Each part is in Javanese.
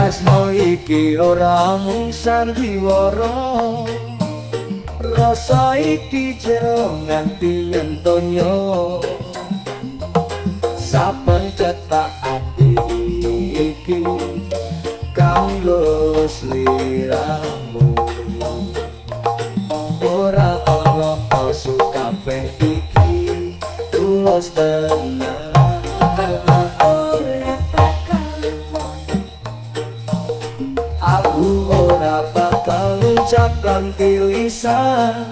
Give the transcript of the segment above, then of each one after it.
tresno iki ora mung sandiwara, rasa iki jero nganti entonyo. Saben cetak ati iki kanggo sliramu, ora ana palsu kabeh iki tulus tenan. Aku ora bakal ngucapkan lisan,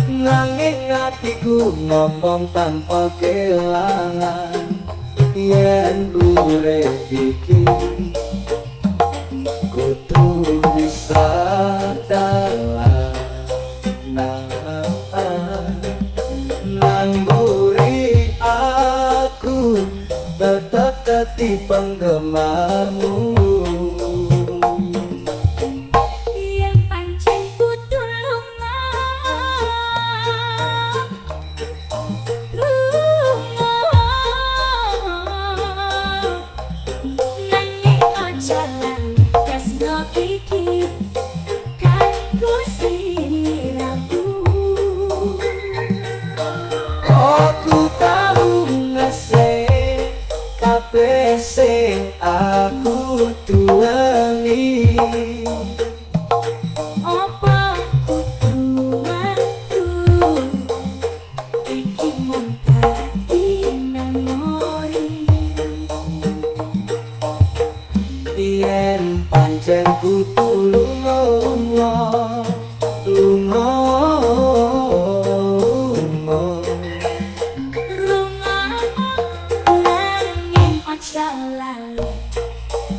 nanging atiku ngomong tanpa kelangan. Yen urip iki kudu bisa dalan nang buri aku tetap dadi penggemarmu. Aku tahu ngasih kabeh sing aku duweni, apa kudu mantu iki mung dadi memori. yen pancen kudu lunga Nanging aja lali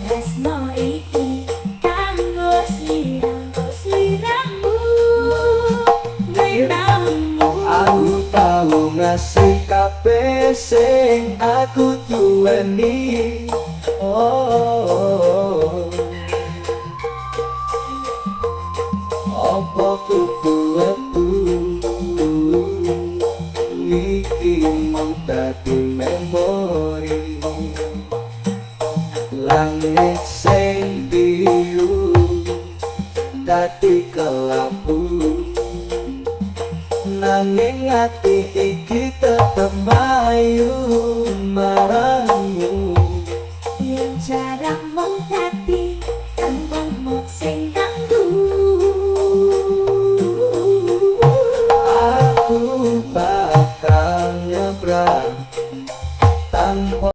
tresno iki kanggo sliramu. aku tahu ngasih kabeh sing aku duweni. Apa kudu iki mung dadi memori, langit sing biru dadi kelabu, nanging ati iki tetep ayu marangmu. Yang jarang mung dadi tembungmu sing ganggu. Aku bakal nyebrang tanpa